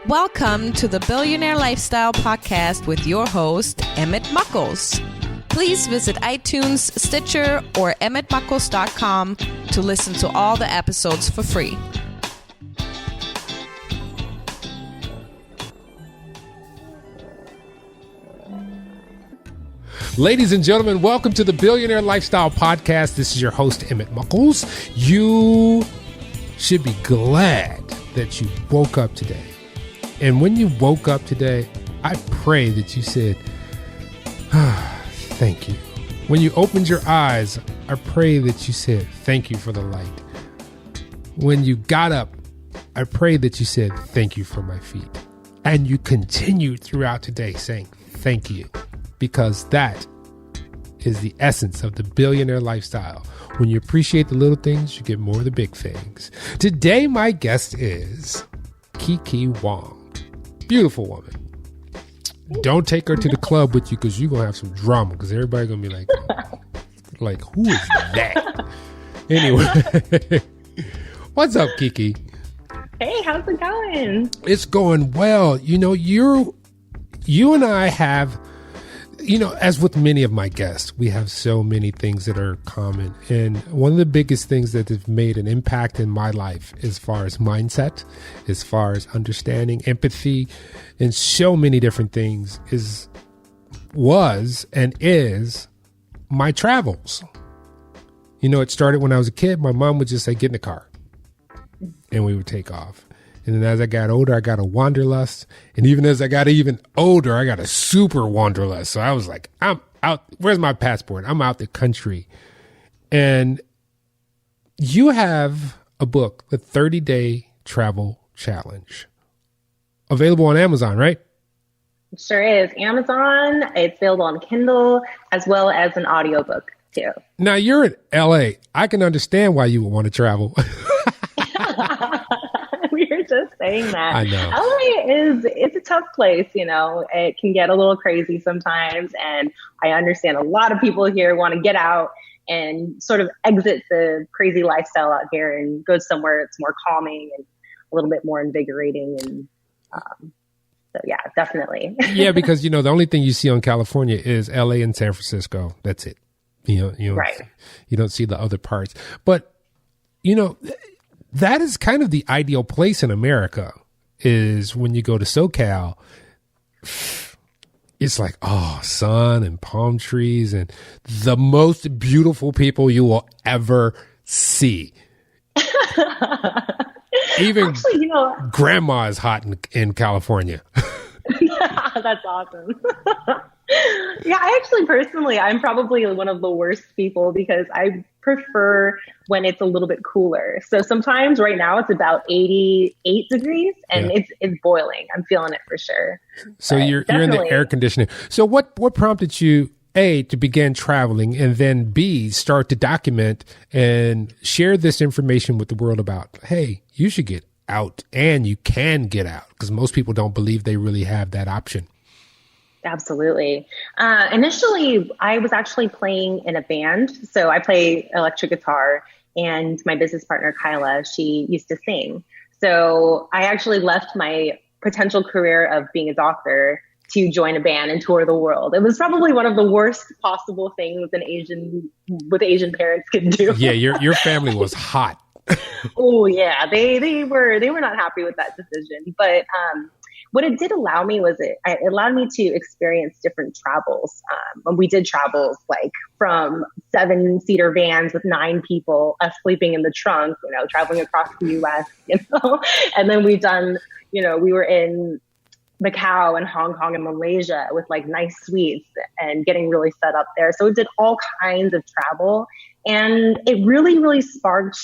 Welcome to the Billionaire Lifestyle Podcast with your host, Emmett Muckles. Please visit iTunes, Stitcher, or emmettmuckles.com to listen to all the episodes for free. Ladies and gentlemen, welcome to the Billionaire Lifestyle Podcast. This is your host, Emmett Muckles. You should be glad that you woke up today. And when you woke up today, I pray that you said, thank you. When you opened your eyes, I pray that you said, thank you for the light. When you got up, I pray that you said, thank you for my feet. And you continued throughout today saying, thank you. Because that is the essence of the billionaire lifestyle. When you appreciate the little things, you get more of the big things. Today, my guest is KIKI Wong. Beautiful woman. Don't take her to the club with you because you're going to have some drama because everybody's going to be like, who is that? Anyway, what's up, Kiki? Hey, how's it going? It's going well. You know, you and I have, as with many of my guests, we have so many things that are common. And one of the biggest things that have made an impact in my life as far as mindset, as far as understanding, empathy, and so many different things was and is my travels. It started when I was a kid. My mom would just say, get in the car. And we would take off. And then as I got older, I got a wanderlust. And even as I got even older, I got a super wanderlust. So I was like, I'm out. Where's my passport? I'm out the country. And you have a book, The 30-Day Travel Challenge, available on Amazon, right? It sure is. Amazon. It's available on Kindle as well as an audiobook too. Now you're in LA. I can understand why you would want to travel. We were just saying that. I know. LA it's a tough place, It can get a little crazy sometimes. And I understand a lot of people here want to get out and sort of exit the crazy lifestyle out here and go somewhere it's more calming and a little bit more invigorating. And so, yeah, definitely. Yeah, because, the only thing you see on California is LA and San Francisco. That's it. Right. You don't see the other parts. But, that is kind of the ideal place in America is when you go to SoCal, it's like, sun and palm trees and the most beautiful people you will ever see. Even actually, grandma is hot in California. That's awesome. Yeah, I'm probably one of the worst people because I prefer when it's a little bit cooler. So sometimes right now it's about 88 degrees and it's boiling. I'm feeling it for sure. So you're in the air conditioning. So what prompted you, A, to begin traveling and then B, start to document and share this information with the world about, hey, you should get out and you can get out because most people don't believe they really have that option. Absolutely. Initially, I was actually playing in a band. So I play electric guitar and my business partner, Kyla, she used to sing. So I actually left my potential career of being a doctor to join a band and tour the world. It was probably one of the worst possible things Asian parents could do. Yeah, your family was hot. Oh yeah, they were not happy with that decision. But what it did allow me was it allowed me to experience different travels. And we did travels like from 7-seater vans with 9 people, us sleeping in the trunk, traveling across the U.S. And then we were in Macau and Hong Kong and Malaysia with like nice suites and getting really set up there. So it did all kinds of travel, and it really, really sparked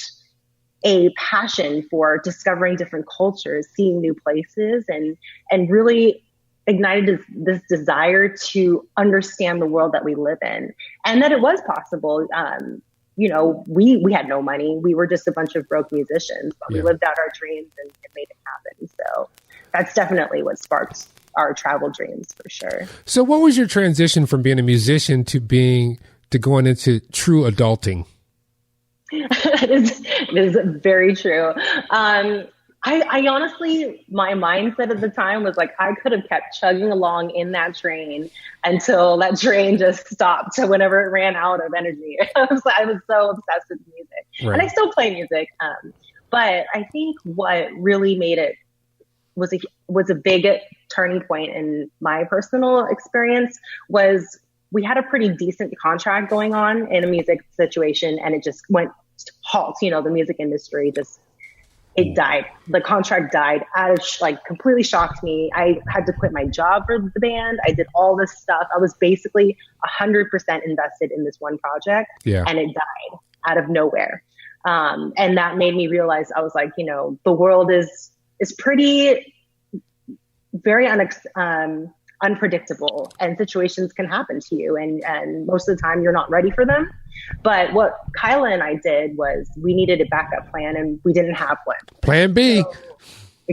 a passion for discovering different cultures, seeing new places, and really ignited this desire to understand the world that we live in, and that it was possible. We had no money. We were just a bunch of broke musicians, but we lived out our dreams and made it happen. So that's definitely what sparked our travel dreams for sure. So what was your transition from being a musician to going into true adulting? It is very true. I honestly, my mindset at the time was like, I could have kept chugging along in that train until that train just stopped whenever it ran out of energy. I was so obsessed with music, Right. and I still play music. But I think what really made it was a big turning point in my personal experience was we had a pretty decent contract going on in a music situation, and it just went to halt. The music industry it died. The contract died. Completely shocked me. I had to quit my job for the band. I did all this stuff. I was basically 100% invested in this one project, and it died out of nowhere. And that made me realize, I was like, the world is pretty very unpredictable, and situations can happen to you. And most of the time you're not ready for them. But what Kyla and I did was we needed a backup plan, and we didn't have one. Plan B.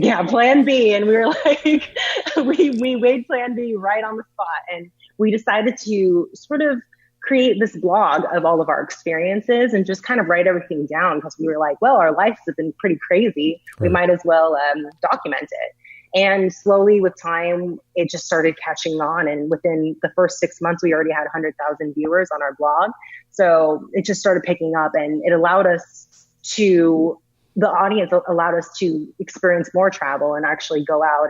So, plan B. And we were like, we weighed plan B right on the spot. And we decided to sort of create this blog of all of our experiences and just kind of write everything down, because we were like, well, our lives have been pretty crazy. We might as well document it. And slowly with time, it just started catching on. And within the first 6 months, we already had 100,000 viewers on our blog. So it just started picking up, and it allowed us the audience allowed us to experience more travel and actually go out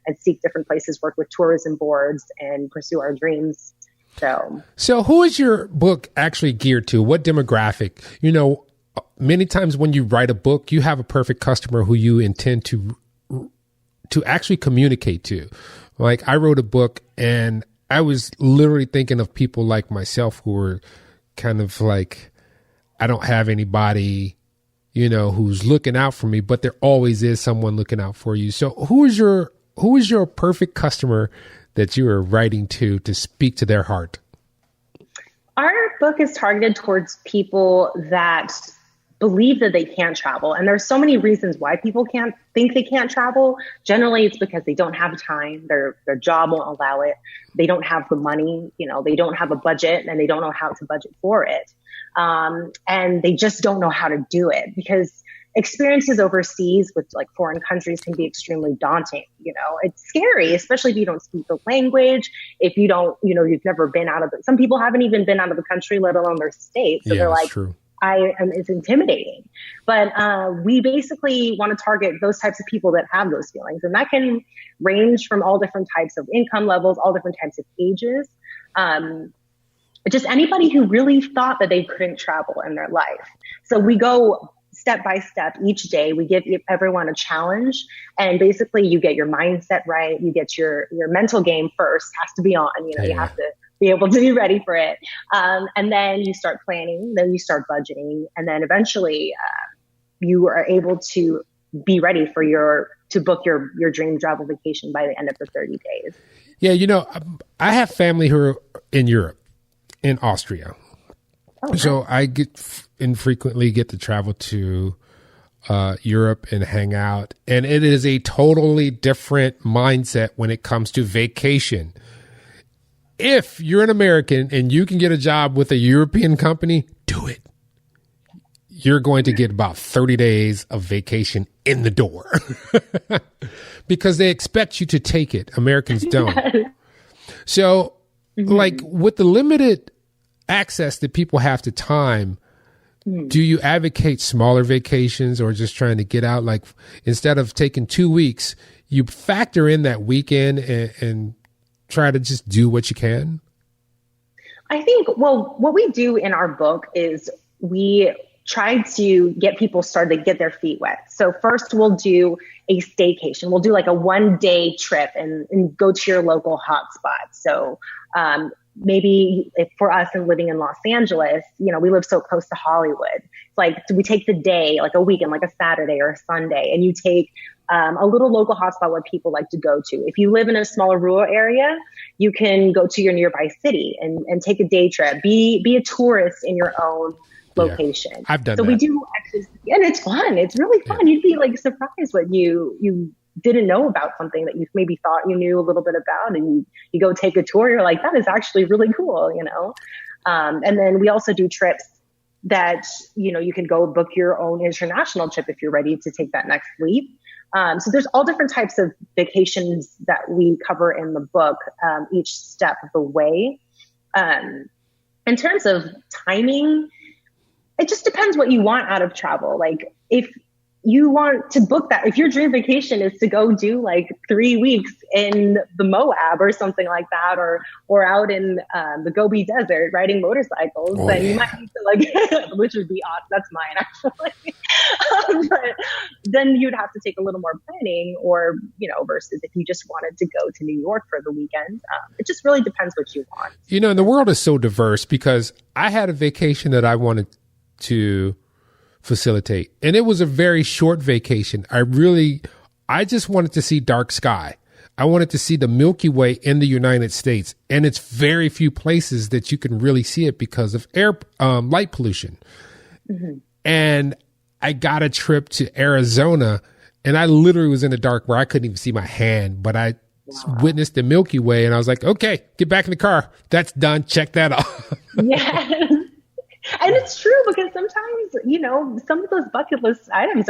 and seek different places, work with tourism boards, and pursue our dreams. So who is your book actually geared to? What demographic? Many times when you write a book, you have a perfect customer who you intend to actually communicate to. Like, I wrote a book, and I was literally thinking of people like myself who were kind of like, I don't have anybody, who's looking out for me, but there always is someone looking out for you. So who is your perfect customer that you are writing to speak to their heart? Our book is targeted towards people that believe that they can't travel. And there's so many reasons why people think they can't travel. Generally, it's because they don't have time. Their job won't allow it. They don't have the money. They don't have a budget, and they don't know how to budget for it. And they just don't know how to do it, because experiences overseas with like foreign countries can be extremely daunting. It's scary, especially if you don't speak the language, if you don't, you've never been out of it. Some people haven't even been out of the country, let alone their state. So they're like, true. It's intimidating. But we basically want to target those types of people that have those feelings. And that can range from all different types of income levels, all different types of ages. Just anybody who really thought that they couldn't travel in their life. So we go step by step each day. We give everyone a challenge, and basically you get your mindset right. You get your mental game first, has to be on. You have to be able to be ready for it. And then you start planning, then you start budgeting, and then eventually you are able to be ready to book your dream travel vacation by the end of the 30 days. Yeah, I have family who are in Europe, in Austria. Okay. So I infrequently get to travel to Europe and hang out. And it is a totally different mindset when it comes to vacation. If you're an American and you can get a job with a European company, do it. You're going to get about 30 days of vacation in the door because they expect you to take it. Americans don't. Yes. So like with the limited access that people have to time, do you advocate smaller vacations or just trying to get out? Like instead of taking 2 weeks, you factor in that weekend and try to just do what you can? I think, what we do in our book is we try to get people started to get their feet wet. So first we'll do a staycation. We'll do like a 1-day trip and go to your local hotspot. So maybe if for us and living in Los Angeles, we live so close to Hollywood. It's like, do we take the day, like a weekend, like a Saturday or a Sunday, and you take a little local hotspot where people like to go to. If you live in a smaller rural area, you can go to your nearby city and take a day trip. Be a tourist in your own location. Yeah, I've done so that. we do actually, and it's fun. It's really fun. Yeah. You'd be like surprised when you didn't know about something that you maybe thought you knew a little bit about, and you go take a tour. You're like, that is actually really cool, And then we also do trips that, you can go book your own international trip if you're ready to take that next leap. So there's all different types of vacations that we cover in the book, each step of the way. In terms of timing, it just depends what you want out of travel. Like if you want to book that, if your dream vacation is to go do like 3 weeks in the Moab or something like that, or out in the Gobi Desert riding motorcycles, then you might need to like, which would be awesome. That's mine actually. But then you'd have to take a little more planning, or, versus if you just wanted to go to New York for the weekend. It just really depends what you want. And the world is so diverse, because I had a vacation that I wanted to facilitate, and it was a very short vacation. I just wanted to see dark sky. I wanted to see the Milky Way in the United States, and it's very few places that you can really see it because of light pollution. Mm-hmm. And I got a trip to Arizona, and I literally was in the dark where I couldn't even see my hand, but I witnessed the Milky Way, and I was like, okay, get back in the car. That's done. Check that off. Yes. And it's true, because sometimes, some of those bucket list items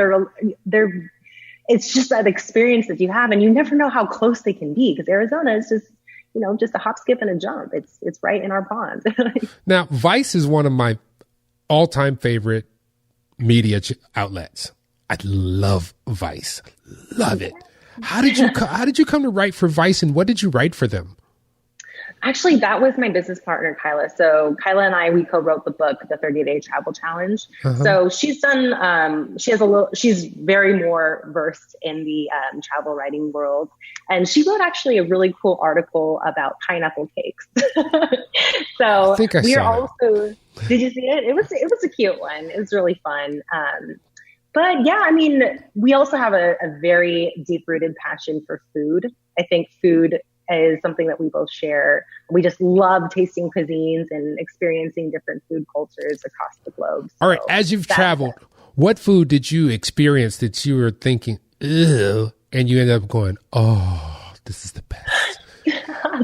it's just that experience that you have, and you never know how close they can be, because Arizona is just a hop, skip, and a jump. It's right in our pond. Now, Vice is one of my all-time favorite media outlets. I love Vice. Love it. How did you come to write for Vice, and what did you write for them? Actually, that was my business partner, Kyla. So Kyla and I, we co-wrote the book, The 30-Day Travel Challenge. Uh-huh. So she's done, she's very more versed in the travel writing world. And she wrote actually a really cool article about pineapple cakes. So I think I saw it. Did you see it? It was a cute one. It was really fun. But yeah, I mean, we also have a very deep-rooted passion for food. I think food is something that we both share. We just love tasting cuisines and experiencing different food cultures across the globe. All right, as you've traveled, what food did you experience that you were thinking, ew, and you ended up going, oh, this is the best?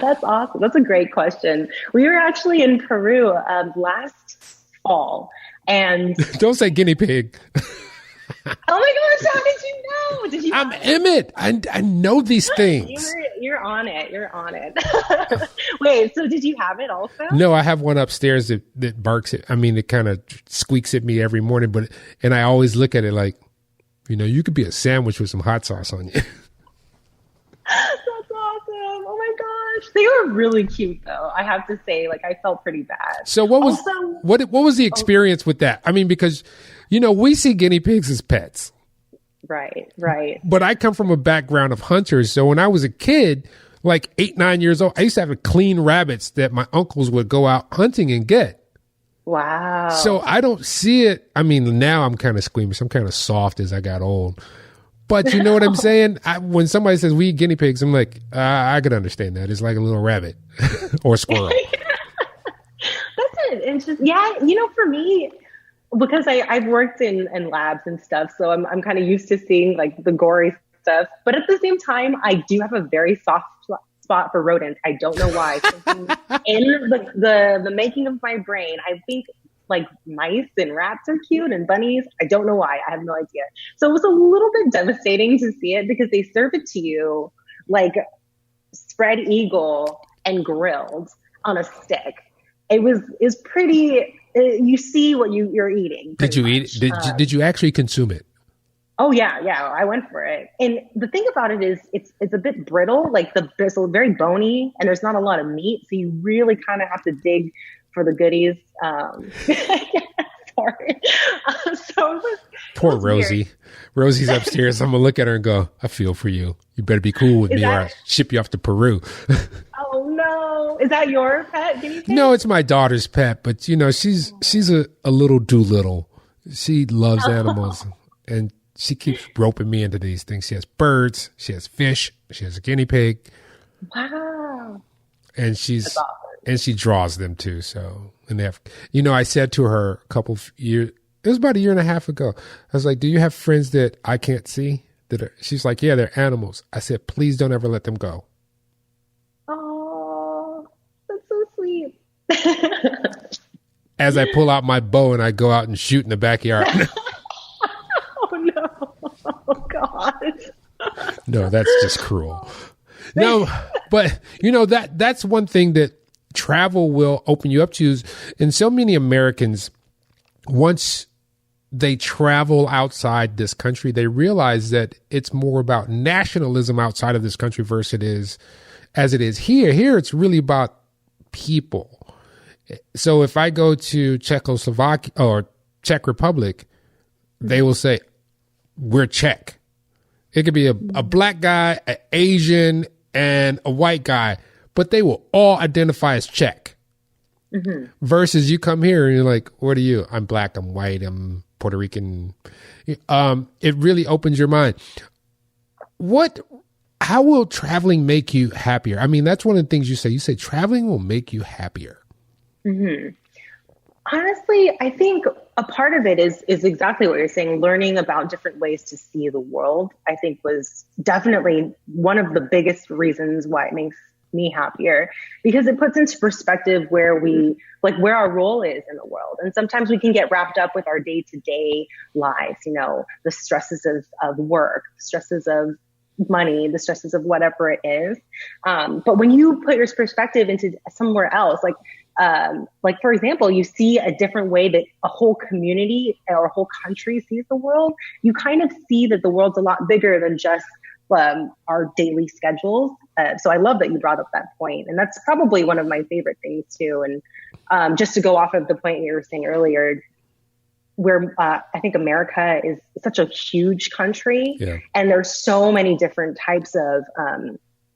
That's awesome. That's a great question. We were actually in Peru last fall, and don't say guinea pig. Oh my gosh, how did you know? I'm Emmett. I know these things. You're on it. You're on it. Wait, so did you have it also? No, I have one upstairs that barks at, it kind of squeaks at me every morning, and I always look at it like, you could be a sandwich with some hot sauce on you. That's awesome. Oh my gosh. They were really cute though. I have to say, I felt pretty bad. So what was the experience with that? Because we see guinea pigs as pets. Right. But I come from a background of hunters. So when I was a kid, 8, 9 years old, I used to have clean rabbits that my uncles would go out hunting and get. Wow. So I don't see it. Now I'm kind of squeamish. I'm kind of soft as I got old. But you know what I'm saying? When somebody says we eat guinea pigs, I'm like, I could understand that. It's like a little rabbit or a squirrel. That's it. It's just, for me, because I've worked in labs and stuff, so I'm kind of used to seeing the gory stuff. But at the same time, I do have a very soft spot for rodents. I don't know why. In the making of my brain, I think mice and rats are cute, and bunnies. I don't know why. I have no idea. So it was a little bit devastating to see it, because they serve it to you spread eagle and grilled on a stick. It's pretty. You see what you're eating. Did you eat it? Did you actually consume it? Oh yeah, I went for it. And the thing about it is, it's a bit brittle. It's very bony, and there's not a lot of meat, so you really kind of have to dig for the goodies. Sorry. So poor Rosie. Weird. Rosie's upstairs. I'm gonna look at her and go, I feel for you. You better be cool with me, or I'll ship you off to Peru. Oh no! Is that your pet guinea pig? No, it's my daughter's pet. But she's a little Doolittle. She loves animals, and she keeps roping me into these things. She has birds. She has fish. She has a guinea pig. Wow. And That's awesome. And she draws them too. So, and they have, I said to her a couple of years, it was about a year and a half ago. I was like, do you have friends that I can't see? She's like, yeah, they're animals. I said, please don't ever let them go. Oh, that's so sweet. As I pull out my bow and I go out and shoot in the backyard. Oh no. Oh God. No, that's just cruel. No, but that's one thing that travel will open you up to. And so many Americans, once they travel outside this country, they realize that it's more about nationalism outside of this country versus it is here. Here, it's really about people. So if I go to Czechoslovakia or Czech Republic, they will say, we're Czech. It could be a black guy, an Asian, and a white guy, but they will all identify as Czech. Mm-hmm. Versus you come here and you're like, what are you? I'm black, I'm white, I'm Puerto Rican. It really opens your mind. How will traveling make you happier? I mean, that's one of the things you say. You say traveling will make you happier. Mm-hmm. Honestly, I think a part of it is exactly what you're saying. Learning about different ways to see the world, I think, was definitely one of the biggest reasons why it makes me happier, because it puts into perspective where our role is in the world. And sometimes we can get wrapped up with our day-to-day lives, the stresses of work, stresses of money, the stresses of whatever it is. But when you put your perspective into somewhere else, like for example, you see a different way that a whole community or a whole country sees the world, you kind of see that the world's a lot bigger than just our daily schedules. So I love that you brought up that point. And that's probably one of my favorite things too. And just to go off of the point you were saying earlier, where I think America is such a huge country, and there's so many different types of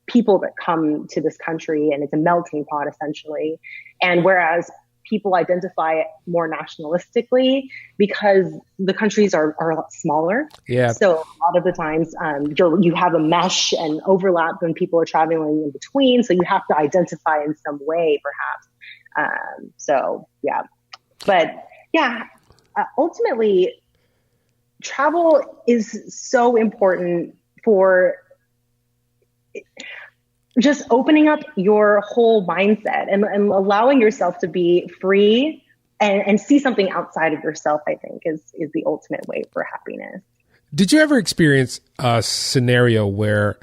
people that come to this country, and it's a melting pot essentially. And whereas people identify more nationalistically because the countries are a lot smaller. Yeah. So a lot of the times you have a mesh and overlap when people are traveling in between. So you have to identify in some way, perhaps. Ultimately, travel is so important for just opening up your whole mindset and allowing yourself to be free and see something outside of yourself, I think is the ultimate way for happiness. Did you ever experience a scenario where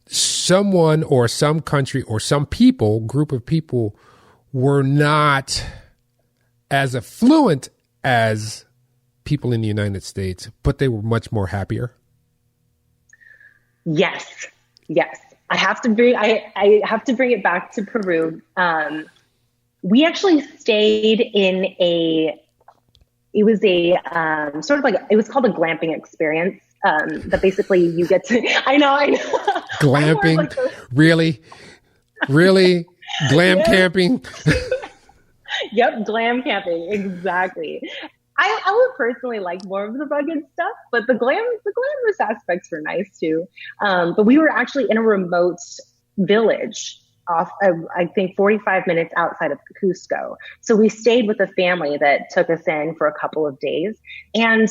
someone or some country or some group of people were not as affluent as people in the United States, but they were much more happier? Yes. I have to bring it back to Peru. We actually stayed in it was called a glamping experience. That basically you get to, I know. Glamping? Really? Glam camping? Yep. Glam camping. Exactly. I would personally like more of the rugged stuff, but the glamorous aspects were nice too. But we were actually in a remote village off of, I think, 45 minutes outside of Cusco. So we stayed with a family that took us in for a couple of days. And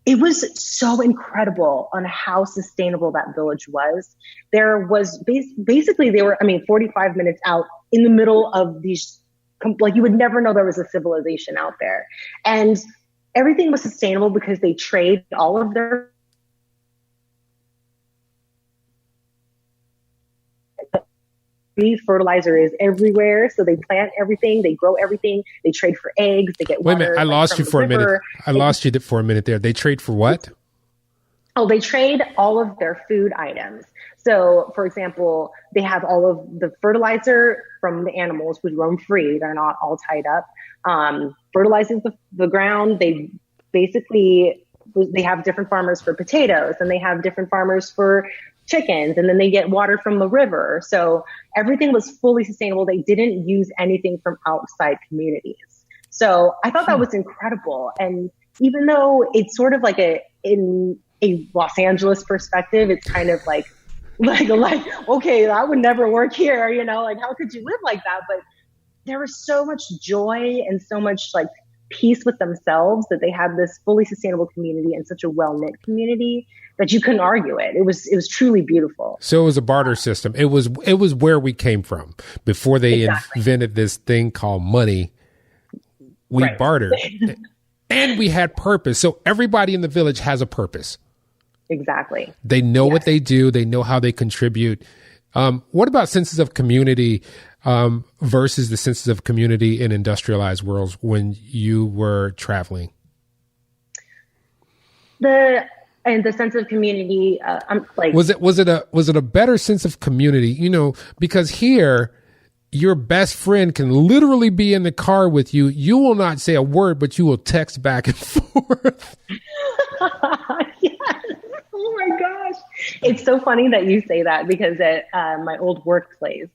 it was so incredible on how sustainable that village was. There was basically, 45 minutes out in the middle of these, like you would never know there was a civilization out there. And everything was sustainable because they trade all of their fertilizer is everywhere. So they plant everything, they grow everything, they trade for eggs, they get water. Wait a minute, I lost you for a minute. I lost you for a minute there. They trade for what? Oh, they trade all of their food items. So, for example, they have all of the fertilizer from the animals who roam free. They're not all tied up. Fertilizes the ground. They have different farmers for potatoes, and they have different farmers for chickens, and then they get water from the river. So everything was fully sustainable. They didn't use anything from outside communities. So I thought that was incredible. And even though it's sort of like in a Los Angeles perspective, it's kind of like, okay, that would never work here. How could you live like that? But there was so much joy and so much peace with themselves that they had this fully sustainable community and such a well-knit community that you couldn't argue it. It was truly beautiful. So it was a barter system. It was where we came from before they invented this thing called money. We bartered and we had purpose. So everybody in the village has a purpose. Exactly. They know what they do. They know how they contribute. What about senses of community versus the senses of community in industrialized worlds when you were traveling? The sense of community, was it a better sense of community? You know, because here your best friend can literally be in the car with you. You will not say a word, but you will text back and forth. Yes. Oh my gosh. It's so funny that you say that because at my old workplace,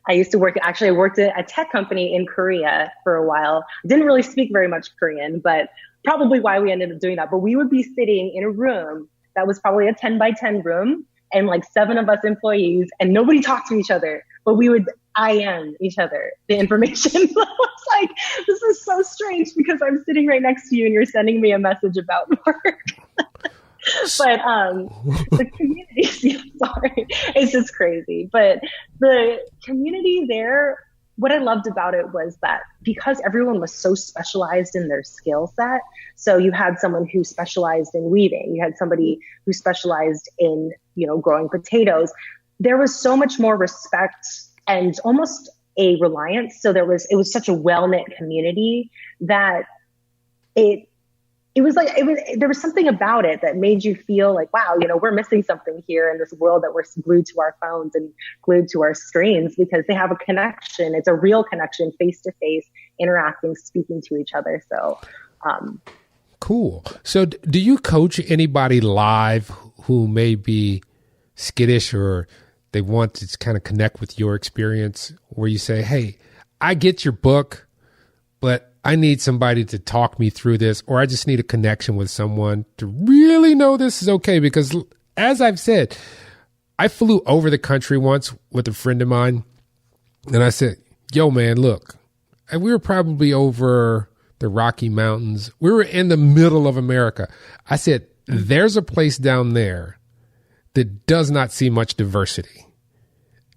I used to I worked at a tech company in Korea for a while. Didn't really speak very much Korean, but probably why we ended up doing that. But we would be sitting in a room that was probably a 10 by 10 room and like 7 of us employees, and nobody talked to each other, but we would IM each other the information. I was like, this is so strange because I'm sitting right next to you and you're sending me a message about work. But the community, sorry, it's just crazy. But the community there, what I loved about it was that because everyone was so specialized in their skill set, so you had someone who specialized in weaving, you had somebody who specialized in, growing potatoes. There was so much more respect and almost a reliance. So it was such a well-knit community that there was something about it that made you feel like, wow, we're missing something here in this world that we're glued to our phones and glued to our screens, because they have a connection. It's a real connection, face to face, interacting, speaking to each other. So, cool. So do you coach anybody live who may be skittish or they want to kind of connect with your experience, where you say, hey, I get your book, but I need somebody to talk me through this, or I just need a connection with someone to really know this is okay? Because as I've said, I flew over the country once with a friend of mine and I said, yo, man, look, and we were probably over the Rocky Mountains. We were in the middle of America. I said, there's a place down there that does not see much diversity,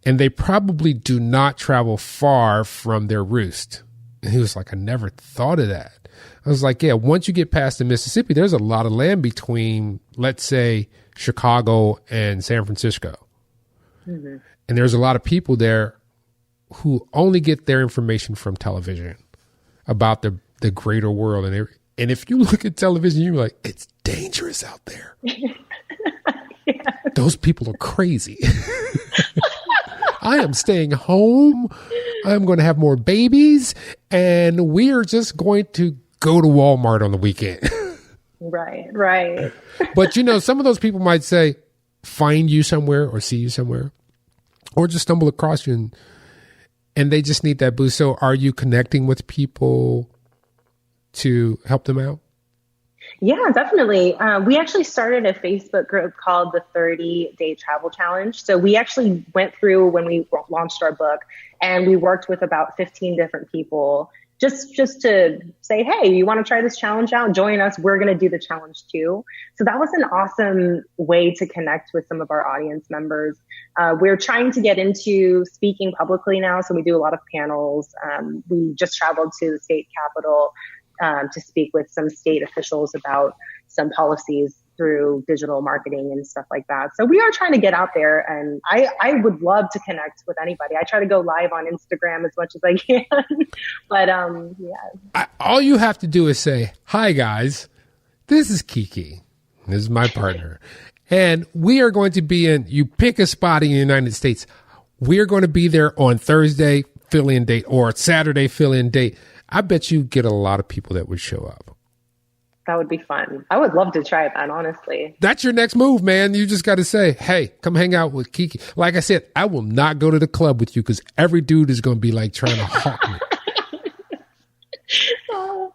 and they probably do not travel far from their roost. And he was like, I never thought of that. I was like, yeah, once you get past the Mississippi, there's a lot of land between, let's say, Chicago and San Francisco. Mm-hmm. And there's a lot of people there who only get their information from television about the greater world. And if you look at television, you're like, it's dangerous out there. Yeah. Those people are crazy. I am staying home. I'm going to have more babies, and we are just going to go to Walmart on the weekend. Right. But, some of those people might say, find you somewhere or see you somewhere or just stumble across you and they just need that boost. So are you connecting with people to help them out? Yeah, definitely. We actually started a Facebook group called the 30-Day Travel Challenge. So we actually went through when we launched our book, and we worked with about 15 different people just to say, hey, you want to try this challenge out? Join us. We're going to do the challenge too. So that was an awesome way to connect with some of our audience members. We're trying to get into speaking publicly now. So we do a lot of panels. We just traveled to the state capitol to speak with some state officials about some policies through digital marketing and stuff like that. So we are trying to get out there, and I would love to connect with anybody. I try to go live on Instagram as much as I can, but yeah. All you have to do is say, hi guys, this is Kiki. This is my partner. And we are going to be you pick a spot in the United States. We're going to be there on Thursday, fill-in date, or Saturday, fill-in date. I bet you get a lot of people that would show up. That would be fun. I would love to try that, honestly. That's your next move, man. You just got to say, hey, come hang out with Kiki. Like I said, I will not go to the club with you because every dude is going to be like trying to hawk me.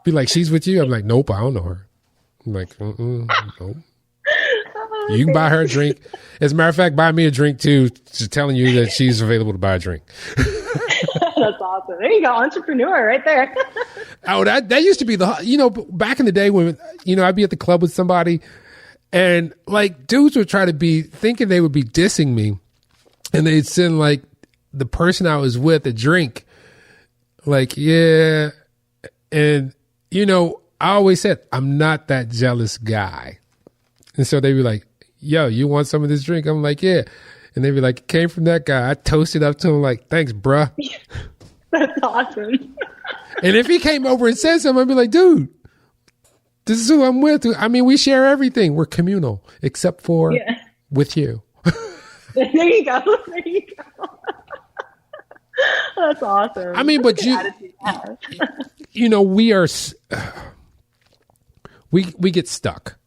Be like, she's with you? I'm like, nope, I don't know her. I'm like, nope. You can buy her a drink. As a matter of fact, buy me a drink too, just telling you that she's available to buy a drink. That's awesome. There you go. Entrepreneur right there. Oh, that used to be back in the day when, I'd be at the club with somebody and like dudes would try to be thinking they would be dissing me, and they'd send like the person I was with a drink. Like, yeah. And, I always said, I'm not that jealous guy. And so they'd be like, yo, you want some of this drink? I'm like, yeah. And they'd be like, it came from that guy. I toasted up to him like, thanks, bruh. That's awesome. And if he came over and said something, I'd be like, dude, this is who I'm with. I mean, we share everything. We're communal, except for with you. There you go. There you go. That's awesome. I mean, but you know, we get stuck,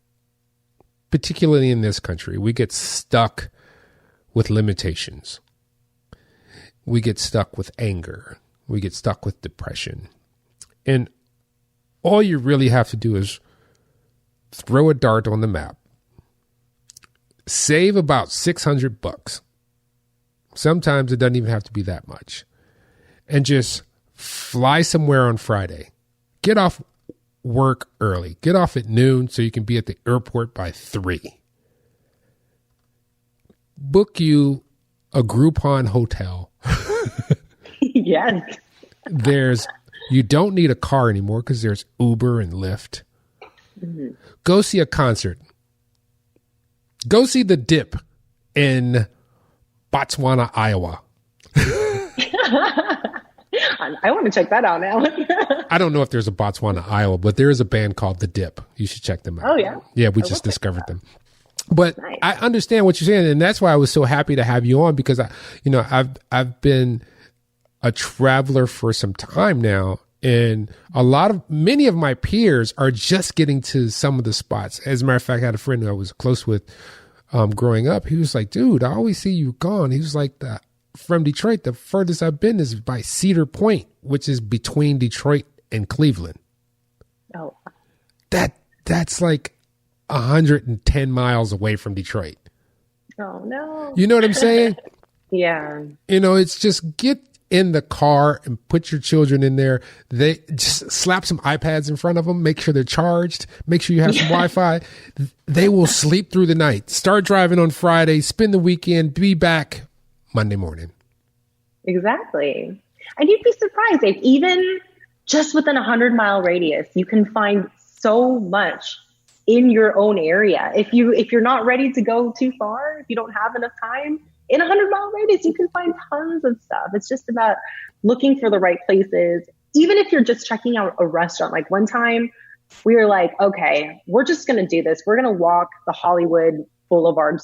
particularly in this country. We get stuck with limitations. We get stuck with anger. We get stuck with depression. And all you really have to do is throw a dart on the map, save about $600. Sometimes it doesn't even have to be that much. And just fly somewhere on Friday. Get off work early. Get off at noon so you can be at the airport by 3. Book you a Groupon hotel. Yes. You don't need a car anymore because there's Uber and Lyft. Mm-hmm. Go see a concert. Go see The Dip in Botswana, Iowa. I want to check that out now. I don't know if there's a Botswana, Iowa, but there is a band called The Dip. You should check them out. Oh, yeah? Yeah, we just discovered them. But nice. I understand what you're saying, and that's why I was so happy to have you on, because I've been a traveler for some time now, and many of my peers are just getting to some of the spots. As a matter of fact, I had a friend who I was close with growing up. He was like, dude, I always see you gone. He was like, from Detroit, the furthest I've been is by Cedar Point, which is between Detroit and Cleveland. Oh, that's like 110 miles away from Detroit. Oh, no. You know what I'm saying? Yeah. You know, it's just get in the car and put your children in there. They just slap some iPads in front of them, make sure they're charged, make sure you have some Wi-Fi. They will sleep through the night. Start driving on Friday, spend the weekend, be back Monday morning. Exactly. And you'd be surprised if even just within 100-mile radius, you can find so much in your own area. If you're not ready to go too far, if you don't have enough time, in a 100-mile radius, you can find tons of stuff. It's just about looking for the right places. Even if you're just checking out a restaurant. Like one time we were like, okay, we're just going to do this. We're going to walk the Hollywood Boulevard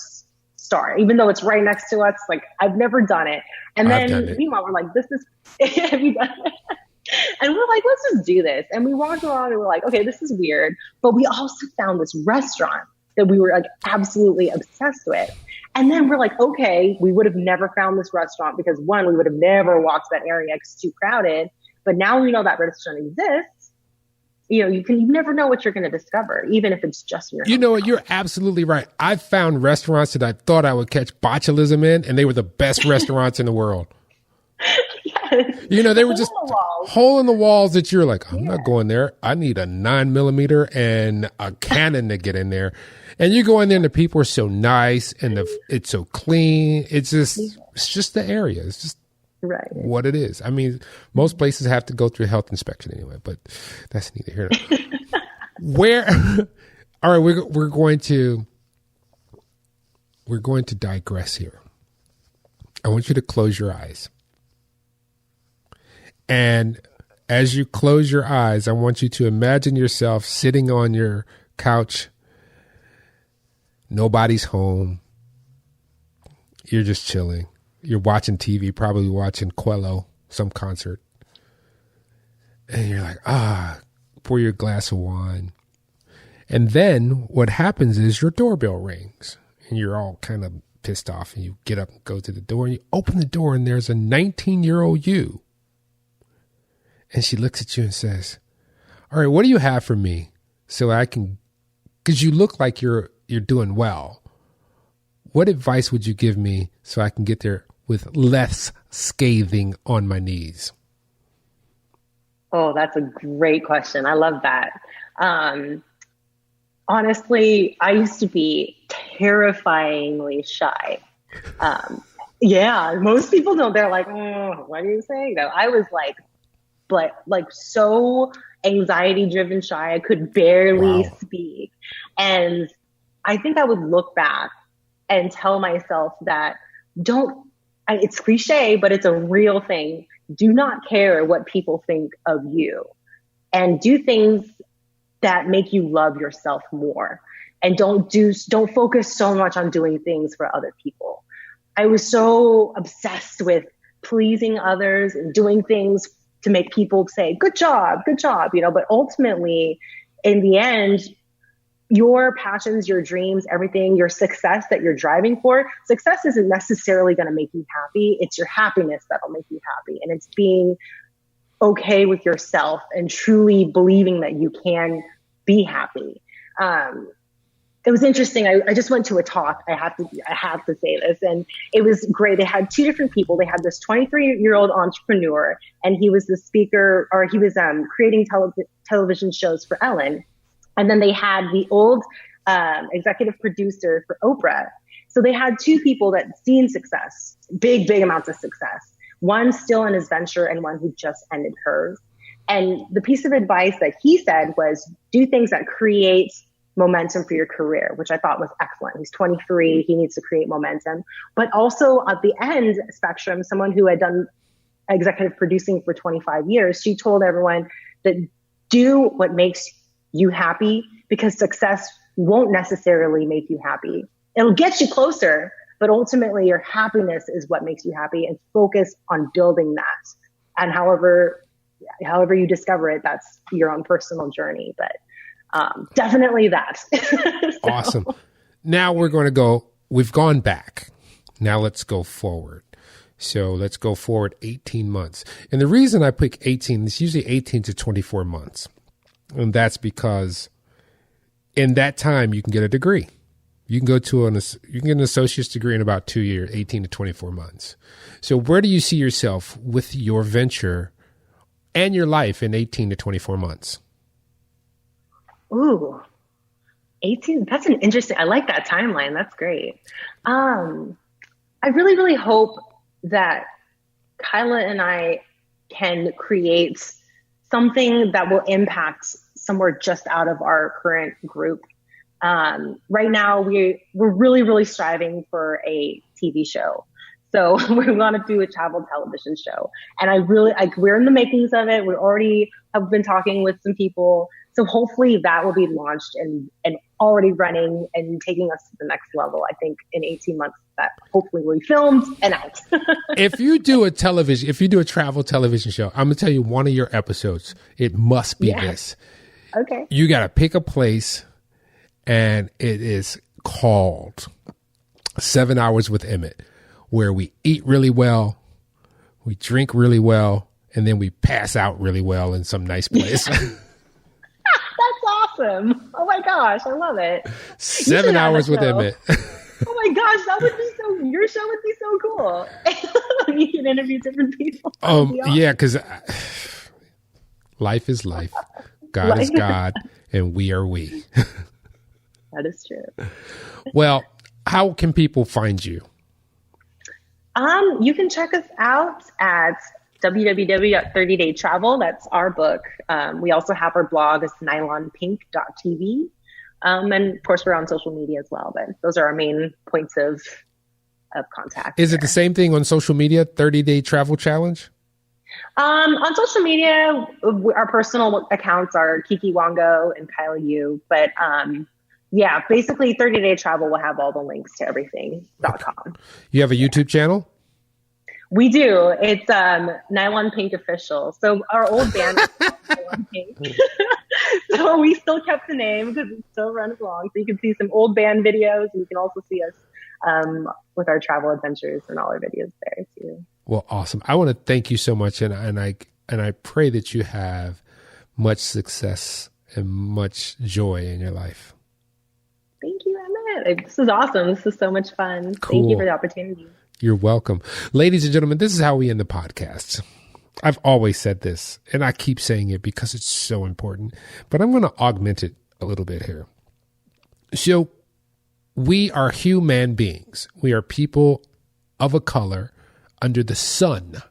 Star, even though it's right next to us. Like, I've never done it. And then meanwhile, we're like, this is, have you done it? And we're like, let's just do this. And we walked along and we're like, okay, this is weird. But we also found this restaurant that we were like absolutely obsessed with. And then we're like, okay, we would have never found this restaurant because one, we would have never walked that area because it's too crowded. But now we know that restaurant exists. You know, you never know what you're going to discover, even if it's just your. You know what? You're absolutely right. I've found restaurants that I thought I would catch botulism in, and they were the best restaurants in the world. Yes. You know, they were just hole in the walls that you're like, I'm not going there. I need a 9mm and a cannon to get in there. And you go in there and the people are so nice and it's so clean. It's just the area. It's just what it is. I mean, most places have to go through a health inspection anyway, but that's neither here nor there. All right, we're going to digress here. I want you to close your eyes. And as you close your eyes, I want you to imagine yourself sitting on your couch. Nobody's home. You're just chilling. You're watching TV, probably watching Quello, some concert. And you're like, pour your glass of wine. And then what happens is your doorbell rings. And you're all kind of pissed off. And you get up and go to the door. And you open the door and there's a 19-year-old you. And she looks at you and says, all right, what do you have for me so I can, because you look like you're doing well. What advice would you give me so I can get there with less scathing on my knees? Oh, that's a great question. I love that. Honestly, I used to be terrifyingly shy. Most people don't. They're like, what are you saying? No, I was like so anxiety driven shy. I could barely speak. And I think I would look back and tell myself that it's cliche, but it's a real thing. Do not care what people think of you, and do things that make you love yourself more. And don't focus so much on doing things for other people. I was so obsessed with pleasing others and doing things to make people say, good job, but ultimately in the end, your passions, your dreams, everything, your success that you're driving for, success isn't necessarily going to make you happy. It's your happiness that'll make you happy. And it's being okay with yourself and truly believing that you can be happy. It was interesting. I just went to a talk. I have to say this, and it was great. They had two different people. They had this 23-year-old entrepreneur, and he was the speaker, or he was creating television shows for Ellen. And then they had the old executive producer for Oprah. So they had two people that seen success, big amounts of success. One still in his venture, and one who just ended hers. And the piece of advice that he said was, do things that create momentum for your career, which I thought was excellent. He's 23, he needs to create momentum. But also at the end spectrum, someone who had done executive producing for 25 years, she told everyone that do what makes you happy, because success won't necessarily make you happy. It'll get you closer, but ultimately your happiness is what makes you happy, and focus on building that. And however you discover it, that's your own personal journey. But definitely that. So. Awesome. Now we've gone back. Now let's go forward. So let's go forward 18 months. And the reason I pick 18, it's usually 18 to 24 months. And that's because in that time you can get a degree. You can get an associate's degree in about 2 years, 18 to 24 months. So where do you see yourself with your venture and your life in 18 to 24 months? Ooh, 18. That's an interesting, I like that timeline. That's great. I really, really hope that Kyla and I can create something that will impact somewhere just out of our current group. Right now, we're really, really striving for a TV show. So we want to do a travel television show. And we're in the makings of it. We already have been talking with some people. So hopefully that will be launched and already running and taking us to the next level. I think in 18 months that hopefully will be filmed and out. If you do a travel television show, I'm going to tell you one of your episodes, it must be this. Okay. You got to pick a place, and it is called 7 Hours with Emmett, where we eat really well, we drink really well, and then we pass out really well in some nice place. That's awesome. Oh my gosh, I love it. 7 Hours with Emmett. Oh my gosh, your show would be so cool. You can interview different people. Yeah, because life is life. God is God, and we are we. That is true. Well, how can people find you? You can check us out at www.30daytravel. That's our book. We also have our blog, it's nylonpink.tv. And of course, we're on social media as well, but those are our main points of contact. Is it the same thing on social media, 30-Day Travel Challenge? On social media, our personal accounts are Kiki Wongo and Kyla Yu. But yeah, basically 30-Day Travel will have all the links to everything.com. You have a YouTube channel? We do. It's Nylon Pink Official. So our old band is Nylon Pink. So we still kept the name because it still runs long. So you can see some old band videos, and you can also see us with our travel adventures and all our videos there too. Well, awesome. I want to thank you so much, and I pray that you have much success and much joy in your life. Thank you, Emmett. This is awesome. This is so much fun. Cool. Thank you for the opportunity. You're welcome. Ladies and gentlemen, this is how we end the podcast. I've always said this, and I keep saying it because it's so important, but I'm going to augment it a little bit here. So we are human beings. We are people of a color under the sun.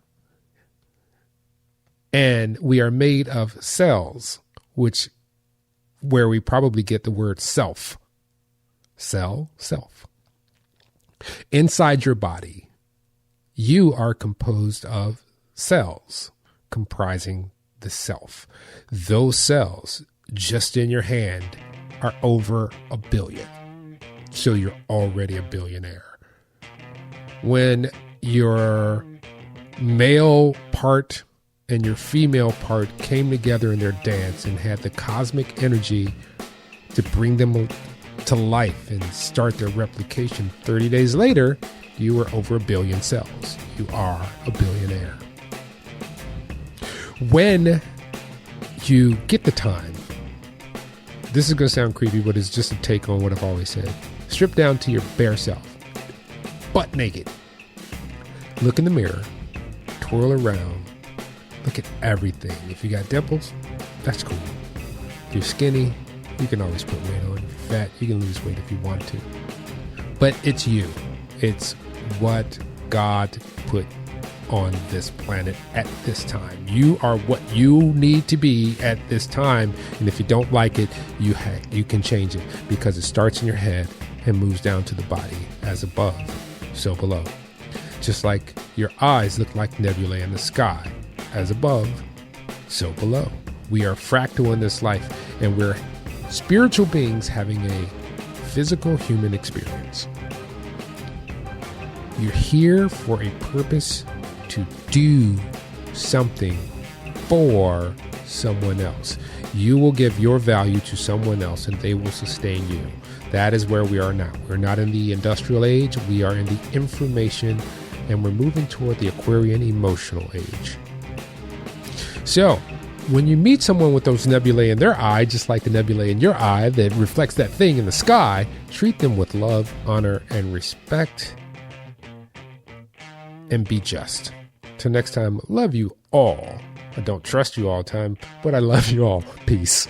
And we are made of cells, where we probably get the word self Cell, self. Inside your body, you are composed of cells comprising the self. Those cells just in your hand are over 1 billion. So you're already a billionaire. When your male part and your female part came together in their dance and had the cosmic energy to bring them to life and start their replication, 30 days later, you were over 1 billion cells. You are a billionaire. When you get the time, this is going to sound creepy, but it's just a take on what I've always said. Strip down to your bare self, butt naked. Look in the mirror, twirl around, look at everything. If you got dimples, that's cool. If you're skinny, you can always put weight on. If you're fat, you can lose weight if you want to. But it's you. It's what God put on this planet at this time. You are what you need to be at this time. And if you don't like it, you can change it, because it starts in your head and moves down to the body. As above, so below. Just like your eyes look like nebulae in the sky. As above, so below. We are fractal in this life, and we're spiritual beings having a physical human experience. You're here for a purpose, to do something for someone else. You will give your value to someone else, and they will sustain you. That is where we are now. We're not in the industrial age. We are in the information, and we're moving toward the Aquarian emotional age. So when you meet someone with those nebulae in their eye, just like the nebulae in your eye that reflects that thing in the sky, treat them with love, honor, and respect, and be just. Till next time, love you all. I don't trust you all the time, but I love you all. Peace.